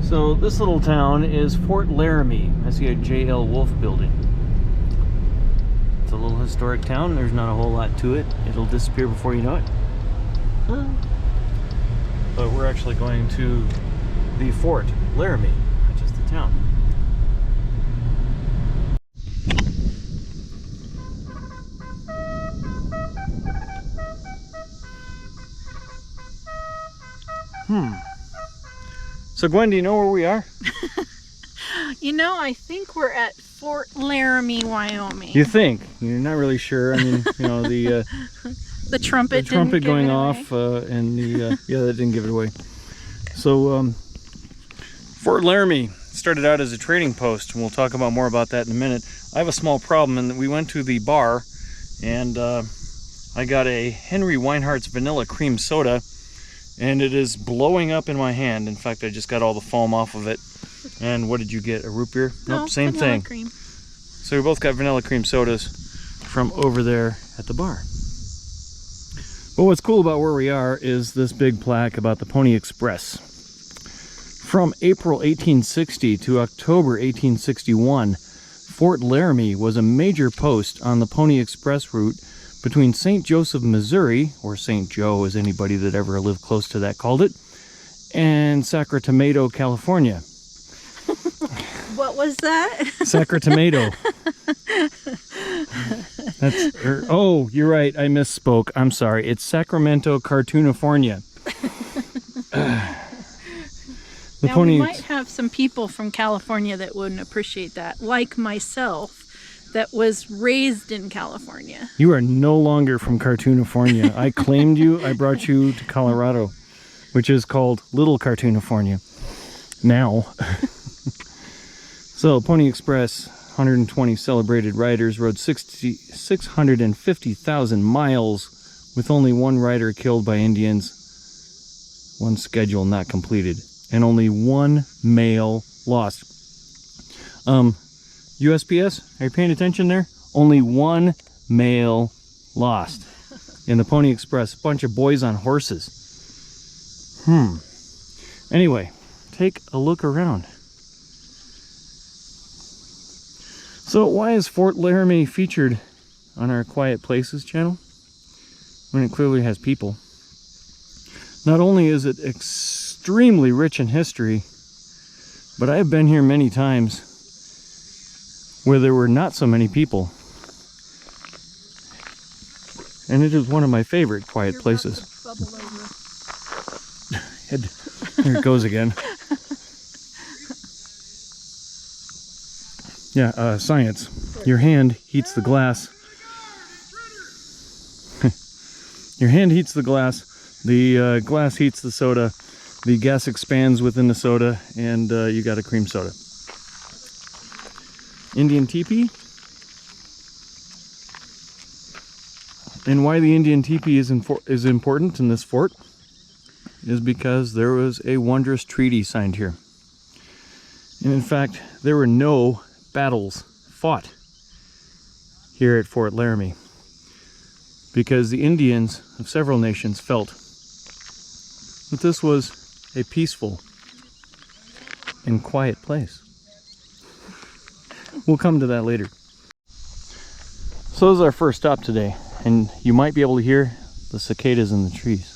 So this little town is Fort Laramie. I see a J.L. Wolfe building. It's a little historic town. There's not a whole lot to it. It'll disappear before you know it. But we're actually going to the Fort Laramie, not just the town. So Gwen, do you know where we are? You know, I think we're at Fort Laramie, Wyoming. You think? You're not really sure. I mean, you know, the trumpet going off and the yeah, that didn't give it away. So Fort Laramie started out as a trading post, and we'll talk about more about that in a minute. I have a small problem, and we went to the bar, and I got a Henry Weinhardt's vanilla cream soda, and it is blowing up in my hand. In fact, I just got all the foam off of it. And what did you get? A root beer? No, nope, same thing. Cream. So we both got vanilla cream sodas from over there at the bar. But what's cool about where we are is this big plaque about the Pony Express. From April 1860 to October 1861, Fort Laramie was a major post on the Pony Express route between St. Joseph, Missouri, or St. Joe as anybody that ever lived close to that called it, and Sacramento, California. What was that? Sacramento. Oh, you're right. I misspoke. I'm sorry. It's Sacramento, Cartoonifornia. Now, we might have some people from California that wouldn't appreciate that, like myself, that was raised in California. You are no longer from Cartoonifornia. I claimed you. I brought you to Colorado, which is called Little Cartoonifornia now. So, Pony Express, 120 celebrated riders, rode 650,000 miles with only one rider killed by Indians, one schedule not completed, and only one male lost. USPS, are you paying attention there? Only one male lost in the Pony Express. A bunch of boys on horses. Anyway, take a look around. So why is Fort Laramie featured on our Quiet Places channel when it clearly has people? Not only is it extremely rich in history, but I have been here many times where there were not so many people. And it is one of my favorite quiet places. There it goes again. Yeah, science. Your hand heats the glass. Your hand heats the glass. The glass heats the soda. The gas expands within the soda, and you got a cream soda. Indian teepee. And why the Indian teepee is important in this fort is because there was a wondrous treaty signed here. And in fact, there were no battles fought here at Fort Laramie because the Indians of several nations felt that this was a peaceful and quiet place. We'll come to that later. So this is our first stop today, and you might be able to hear the cicadas in the trees.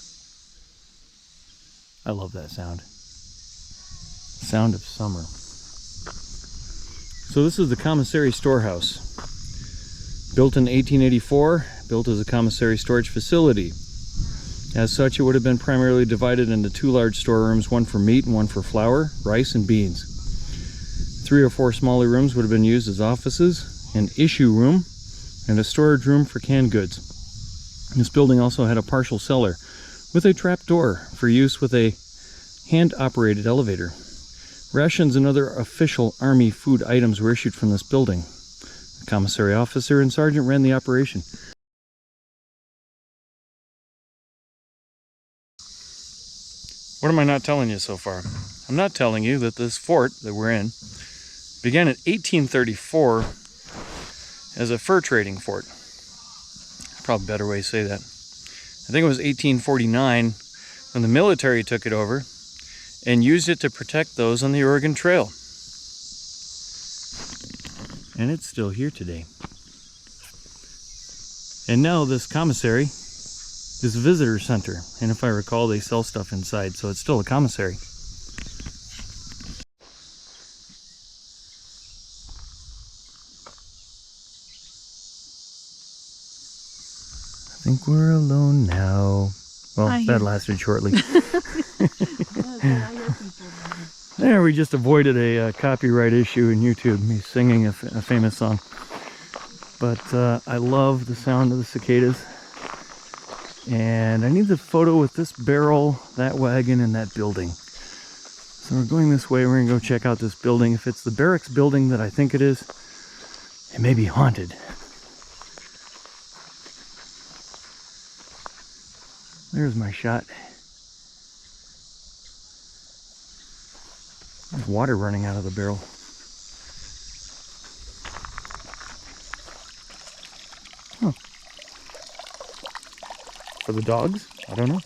I love that sound. Sound of summer. So this is the Commissary storehouse. Built in 1884, built as a commissary storage facility. As such, it would have been primarily divided into two large storerooms, one for meat and one for flour, rice, and beans. 3 or 4 smaller rooms would have been used as offices, an issue room, and a storage room for canned goods. This building also had a partial cellar with a trap door for use with a hand-operated elevator. Rations and other official Army food items were issued from this building. The commissary officer and sergeant ran the operation. What am I not telling you so far? I'm not telling you that this fort that we're in began in 1834 as a fur trading fort. Probably a better way to say that. I think it was 1849 when the military took it over and used it to protect those on the Oregon Trail. And it's still here today. And now this commissary is a visitor center, and if I recall, they sell stuff inside, so it's still a commissary. I think we're alone now. Well, that lasted shortly. There, we just avoided a copyright issue in YouTube, me singing a famous song. But I love the sound of the cicadas. And I need the photo with this barrel, that wagon, and that building. So we're going this way. We're going to go check out this building. If it's the barracks building that I think it is, it may be haunted. There's my shot. There's water running out of the barrel. Huh. For the dogs? I don't know.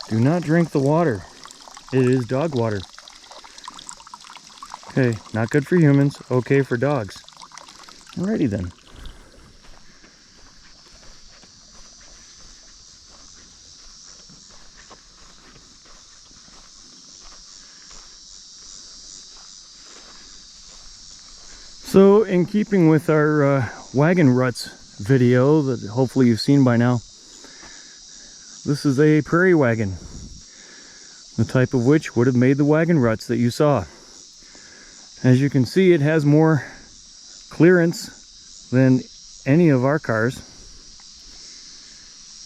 Do not drink the water. It is dog water. Okay, not good for humans, okay for dogs. Alrighty then. So, in keeping with our wagon ruts video that hopefully you've seen by now, this is a prairie wagon, the type of which would have made the wagon ruts that you saw. As you can see, it has more clearance than any of our cars,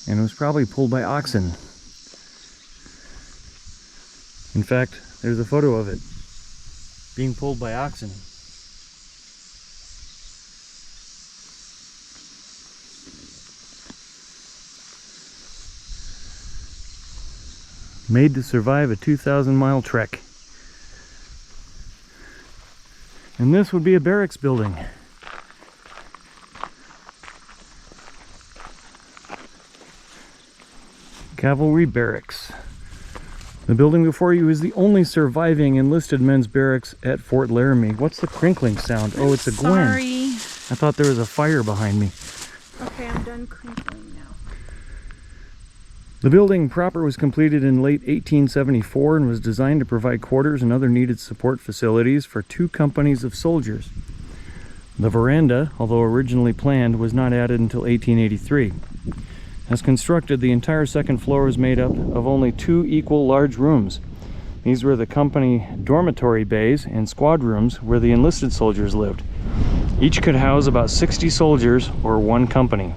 and it was probably pulled by oxen. In fact, there's a photo of it being pulled by oxen. Made to survive a 2,000-mile trek. And this would be a barracks building. Cavalry barracks. The building before you is the only surviving enlisted men's barracks at Fort Laramie. What's the crinkling sound? Oh, it's a Gwen. Sorry. I thought there was a fire behind me. Okay, I'm done crinkling now. The building proper was completed in late 1874 and was designed to provide quarters and other needed support facilities for 2 companies of soldiers. The veranda, although originally planned, was not added until 1883. As constructed, the entire second floor was made up of only 2 equal large rooms. These were the company dormitory bays and squad rooms where the enlisted soldiers lived. Each could house about 60 soldiers or 1 company.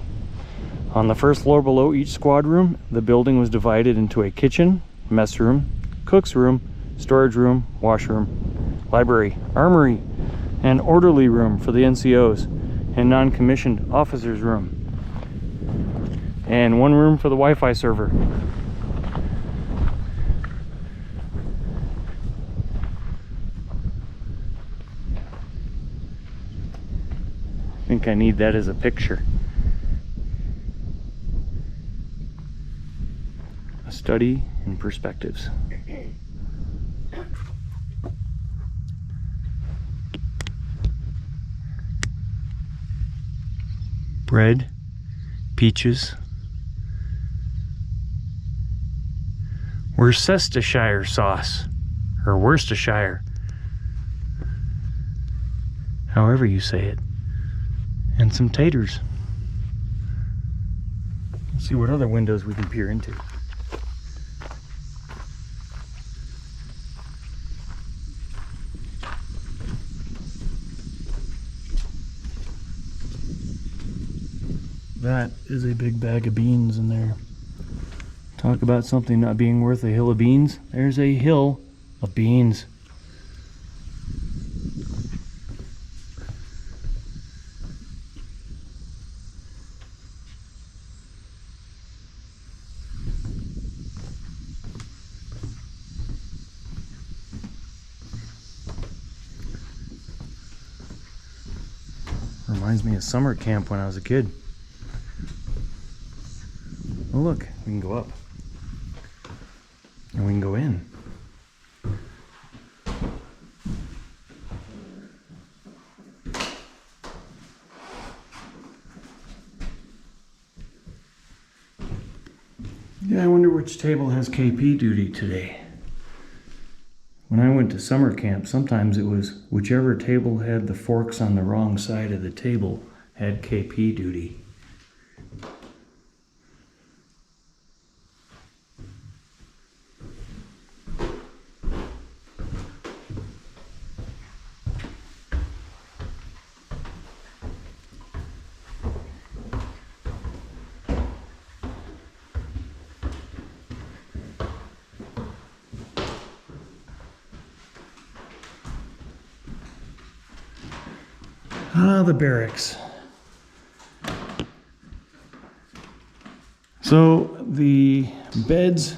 On the first floor below each squad room, the building was divided into a kitchen, mess room, cook's room, storage room, washroom, library, armory, and orderly room for the NCOs, and non-commissioned officers' room, and 1 room for the Wi-Fi server. I think I need that as a picture. A study in perspectives. Bread, peaches, Worcestershire sauce, or Worcestershire, however you say it, and some taters. Let's see what other windows we can peer into. That is a big bag of beans in there. Talk about something not being worth a hill of beans. There's a hill of beans. Reminds me of summer camp when I was a kid. Oh look, we can go up. And we can go in. which table has KP duty today. When I went to summer camp, sometimes it was whichever table had the forks on the wrong side of the table had KP duty. Ah, the barracks. So the beds,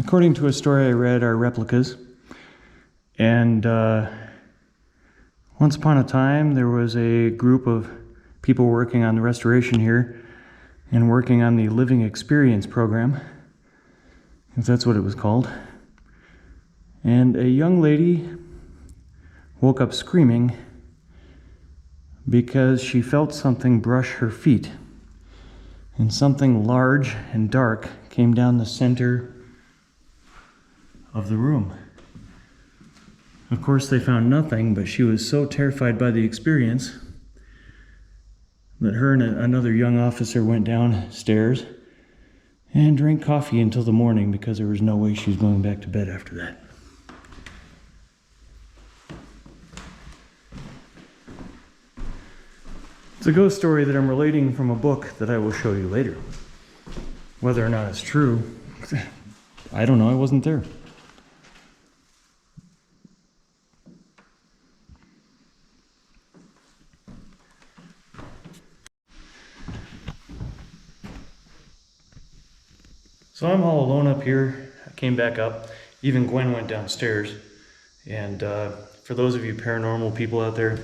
according to a story I read, are replicas. And once upon a time, there was a group of people working on the restoration here and working on the living experience program, if that's what it was called. And a young lady woke up screaming because she felt something brush her feet, and something large and dark came down the center of the room. Of course, they found nothing, but she was so terrified by the experience that her and another young officer went downstairs and drank coffee until the morning, because there was no way she was going back to bed after that. It's a ghost story that I'm relating from a book that I will show you later. Whether or not it's true, I don't know, I wasn't there. So I'm all alone up here. I came back up. Even Gwen went downstairs. And for those of you paranormal people out there,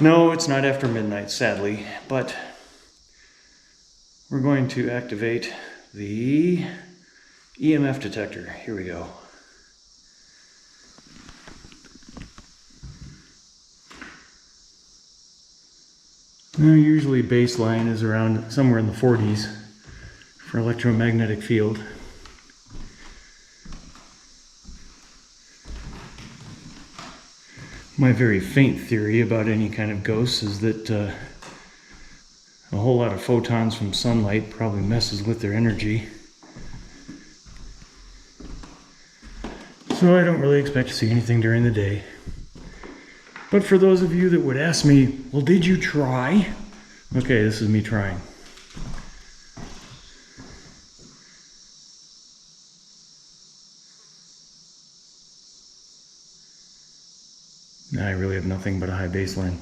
no, it's not after midnight, sadly, but we're going to activate the EMF detector. Here we go. Now, usually baseline is around somewhere in the 40s for electromagnetic field. My very faint theory about any kind of ghosts is that a whole lot of photons from sunlight probably messes with their energy. So I don't really expect to see anything during the day. But for those of you that would ask me, well, did you try? Okay, this is me trying. I really have nothing but a high baseline.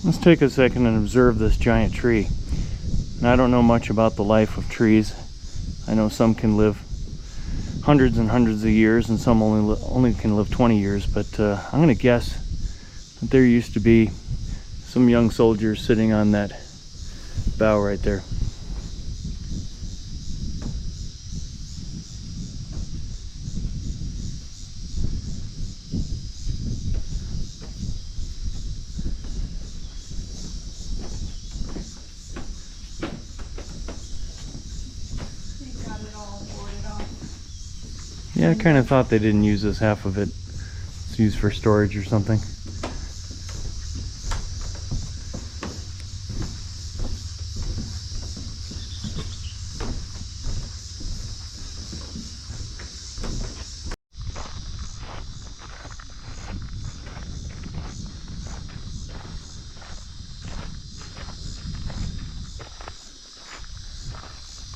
Let's take a second and observe this giant tree. Now, I don't know much about the life of trees. I know some can live hundreds and hundreds of years, and some only can live 20 years, but I'm going to guess that there used to be some young soldiers sitting on that bough right there. Yeah, I kind of thought they didn't use this half of it. It's used for storage or something.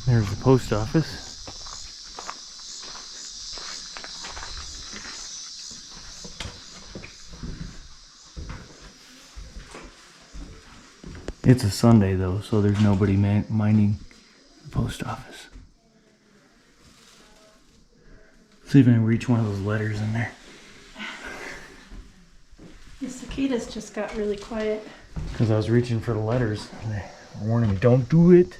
There's the post office. It's a Sunday though, so there's nobody minding the post office. See if I can reach one of those letters in there. The cicadas just got really quiet. Because I was reaching for the letters. And they were warning me, don't do it.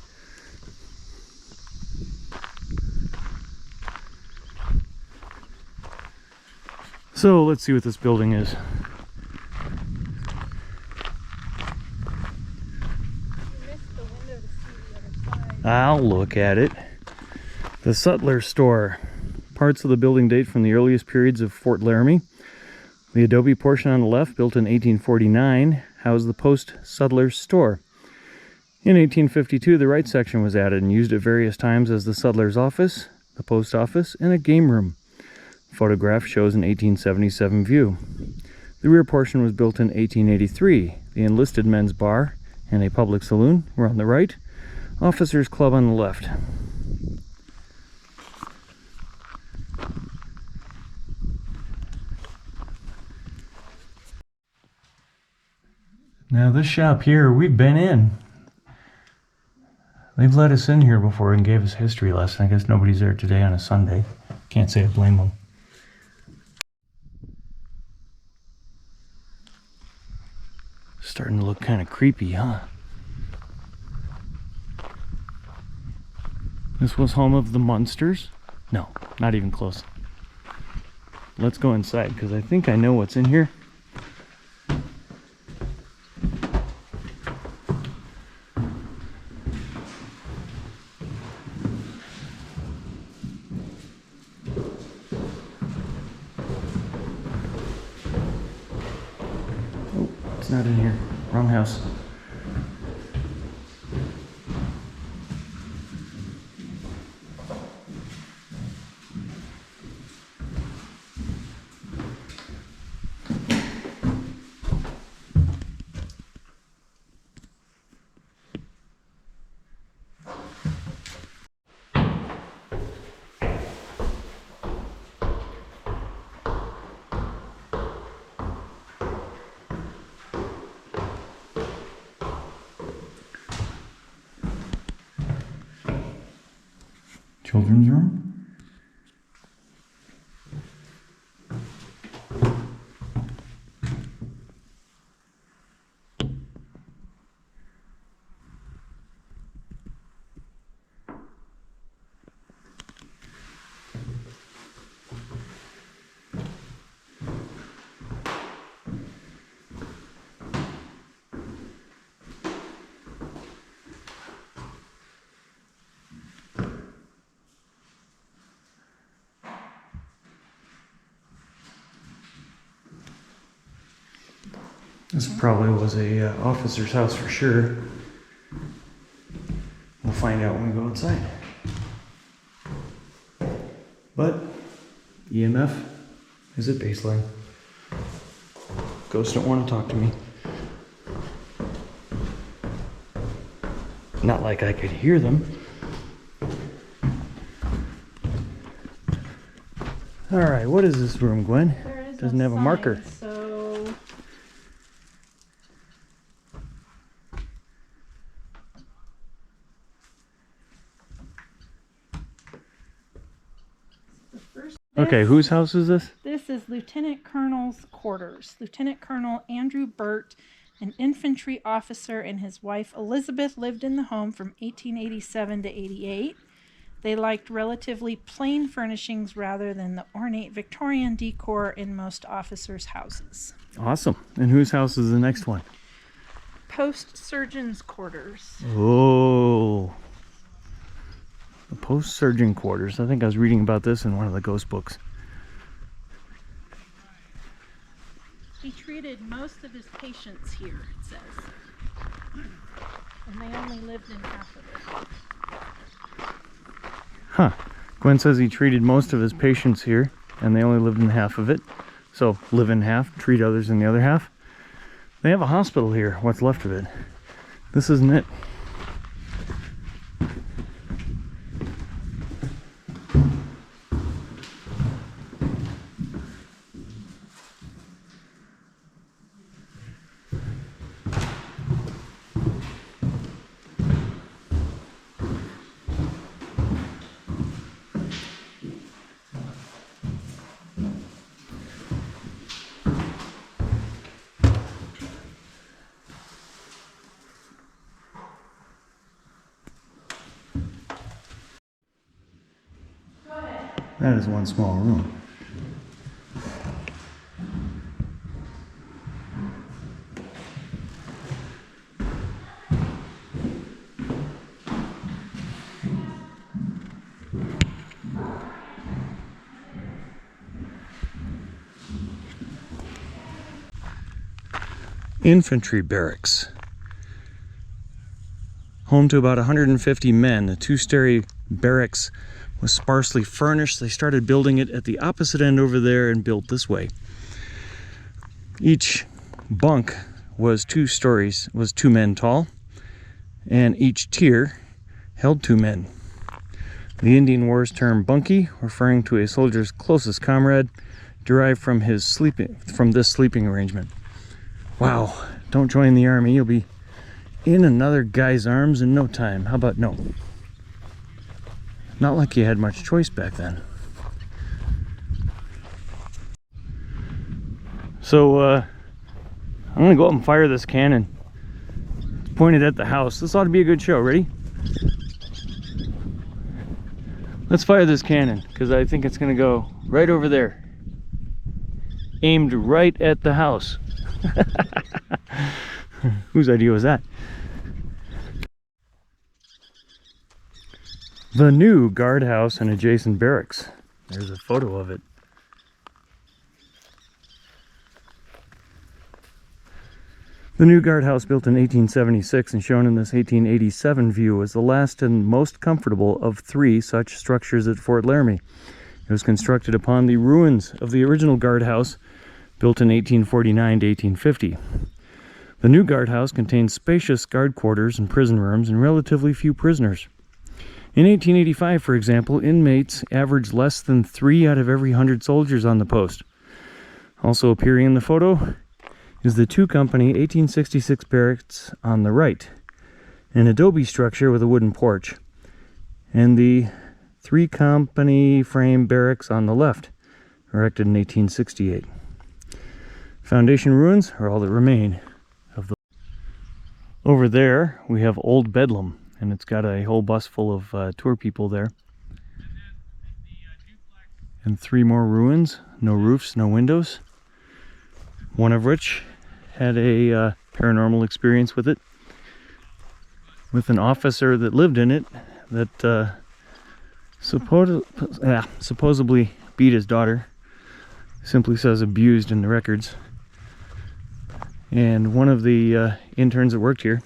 So let's see what this building is. I'll look at it. The Sutler store. Parts of the building date from the earliest periods of Fort Laramie. The adobe portion on the left, built in 1849, housed the Post Sutler store. In 1852, the right section was added and used at various times as the Sutler's office, the post office, and a game room. Photograph shows an 1877 view. The rear portion was built in 1883. The enlisted men's bar and a public saloon were on the right. Officers' club on the left. Now this shop here, we've been in. They've let us in here before and gave us a history lesson. I guess nobody's there today on a Sunday. Can't say I blame them. Starting to look kind of creepy, huh? This was home of the Munsters? No, not even close. Let's go inside because I think I know what's in here. Oh, it's not in here. Wrong house. Children's room? This probably was a officer's house for sure. We'll find out when we go outside. But EMF is at baseline. Ghosts don't want to talk to me. Not like I could hear them. All right, what is this room, Gwen? Doesn't have a marker. Okay, whose house is this? This is Lieutenant Colonel's quarters. Lieutenant Colonel Andrew Burt, an infantry officer, and his wife Elizabeth lived in the home from 1887 to 88. They liked relatively plain furnishings rather than the ornate Victorian decor in most officers' houses. Awesome. And whose house is the next one? Post surgeon's quarters. Oh. The post surgeon quarters. I think I was reading about this in one of the ghost books. He treated most of his patients here, it says. And they only lived in half of it. Huh. Gwen says he treated most of his patients here, and they only lived in half of it. So, live in half, treat others in the other half. They have a hospital here, what's left of it. This isn't it. That is one small room. Infantry barracks. Home to about 150 men, the two-story barracks was sparsely furnished. They started building it at the opposite end over there and built this way. Each bunk was 2 stories, was 2 men tall, and each tier held 2 men. The Indian Wars term bunkie, referring to a soldier's closest comrade, derived from this sleeping arrangement. Wow, don't join the army, you'll be in another guy's arms in no time. How about no? Not like you had much choice back then. So I'm gonna go up and fire this cannon. It's pointed at the house. This ought to be a good show. Ready? Let's fire this cannon, because I think it's gonna go right over there. Aimed right at the house. Whose idea was that? The new guardhouse and adjacent barracks. There's a photo of it. The new guardhouse, built in 1876 and shown in this 1887 view, was the last and most comfortable of 3 such structures at Fort Laramie. It was constructed upon the ruins of the original guardhouse, built in 1849 to 1850. The new guardhouse contains spacious guard quarters and prison rooms and relatively few prisoners. In 1885, for example, inmates averaged less than 3 out of every 100 soldiers on the post. Also appearing in the photo is the 2-company 1866 barracks on the right, an adobe structure with a wooden porch, and the 3-company frame barracks on the left, erected in 1868. Foundation ruins are all that remain of the... Over there we have Old Bedlam, and it's got a whole bus full of tour people there. And 3 more ruins, no roofs, no windows. One of which had a paranormal experience with it, with an officer that lived in it that supposedly beat his daughter. Simply says abused in the records. And one of the interns that worked here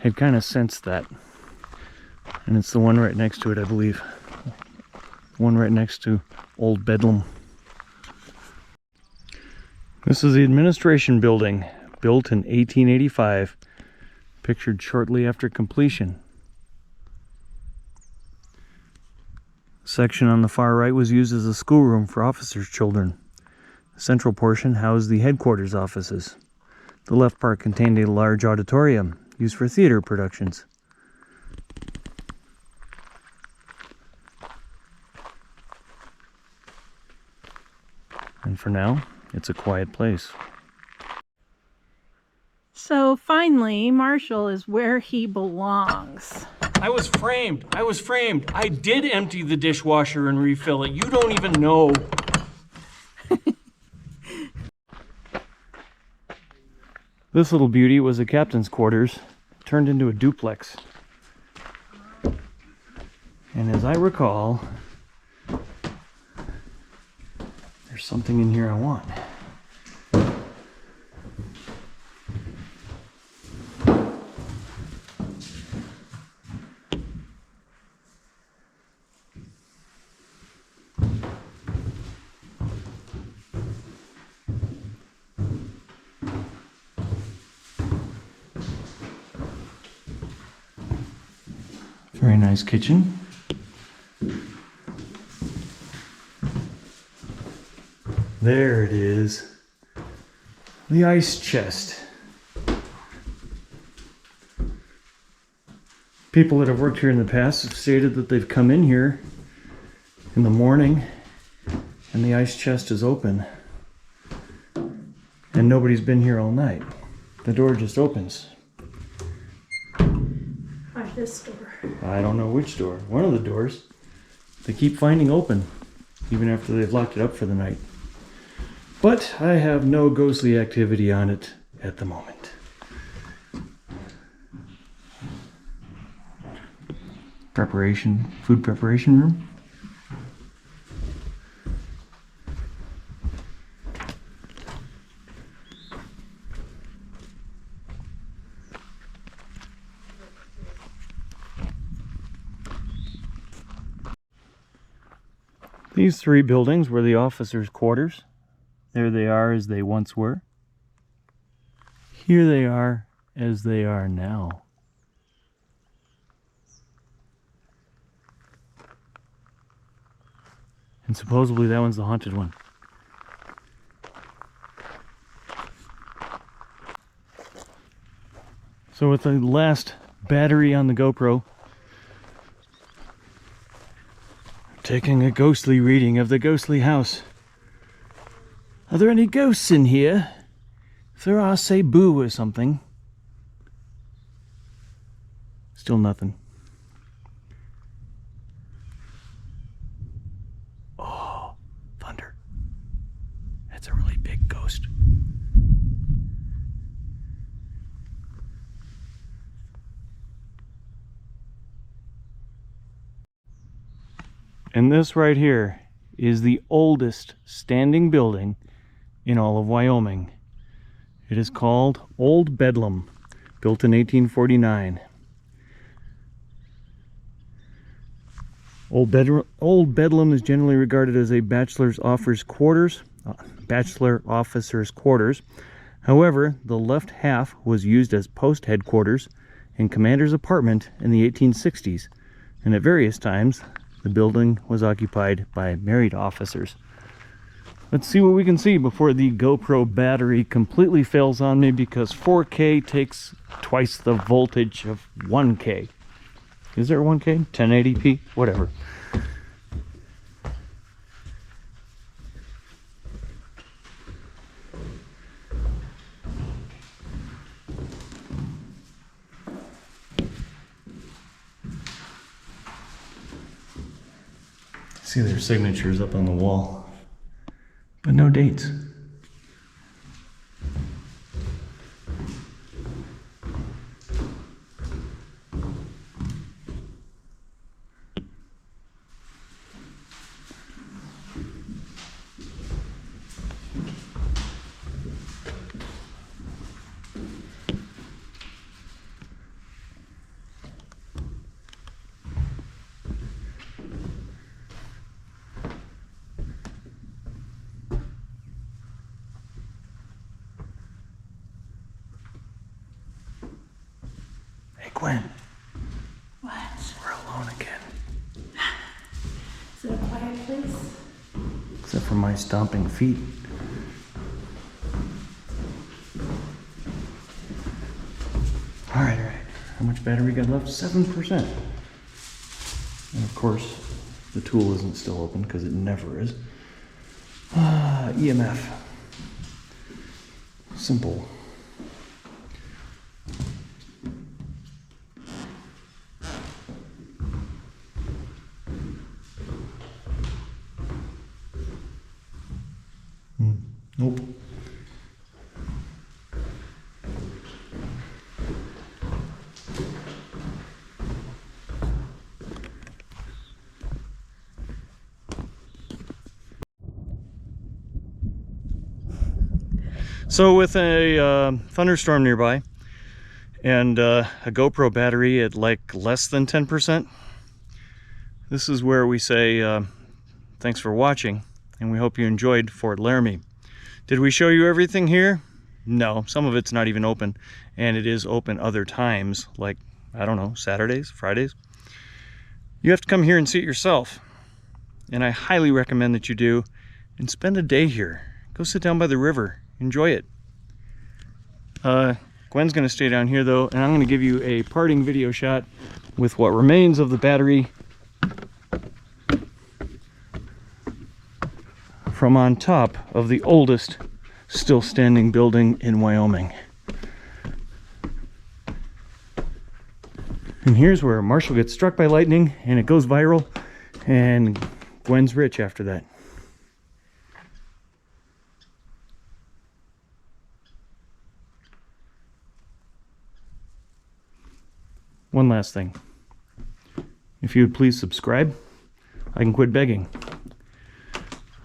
had kind of sensed that. And it's the one right next to it, I believe. The one right next to Old Bedlam. This is the administration building, built in 1885, pictured shortly after completion. The section on the far right was used as a schoolroom for officers' children. The central portion housed the headquarters offices. The left part contained a large auditorium used for theater productions. And for now, it's a quiet place. So finally, Marshall is where he belongs. I was framed. I was framed. I did empty the dishwasher and refill it. You don't even know. This little beauty was a captain's quarters, turned into a duplex. And as I recall, there's something in here I want. Very nice kitchen. There it is. The ice chest. People that have worked here in the past have stated that they've come in here in the morning and the ice chest is open. And nobody's been here all night. The door just opens. By this door. I don't know which door. One of the doors. They keep finding open, even after they've locked it up for the night. But I have no ghostly activity on it at the moment. Food preparation room. These three buildings were the officers' quarters. There they are as they once were. Here they are as they are now. And supposedly that one's the haunted one. So with the last battery on the GoPro, taking a ghostly reading of the ghostly house. Are there any ghosts in here? If there are, say boo or something. Still nothing. Oh, thunder. That's a really big ghost. And this right here is the oldest standing building in all of Wyoming. It is called Old Bedlam, built in 1849. Old Bedlam is generally regarded as a bachelor officer's quarters. However, the left half was used as post headquarters and commander's apartment in the 1860s, and at various times the building was occupied by married officers. Let's see what we can see before the GoPro battery completely fails on me, because 4K takes twice the voltage of 1K. Is there 1K? 1080p? Whatever. See their signatures up on the wall, but no dates. Gwen. What? We're alone again. Is it a quiet place? Except for my stomping feet. Alright. How much battery we got left? 7%. And of course, the tool isn't still open because it never is. EMF. Simple. Nope. So with a thunderstorm nearby and a GoPro battery at like less than 10%, this is where we say thanks for watching, and we hope you enjoyed Fort Laramie. Did we show you everything here? No, some of it's not even open, and it is open other times, like, I don't know, Saturdays, Fridays. You have to come here and see it yourself, and I highly recommend that you do, and spend a day here. Go sit down by the river, enjoy it. Gwen's gonna stay down here though, and I'm gonna give you a parting video shot with what remains of the battery from on top of the oldest still standing building in Wyoming. And here's where Marshall gets struck by lightning and it goes viral, and Gwen's rich after that. One last thing. If you would please subscribe, I can quit begging.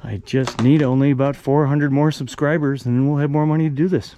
I just need only about 400 more subscribers and then we'll have more money to do this.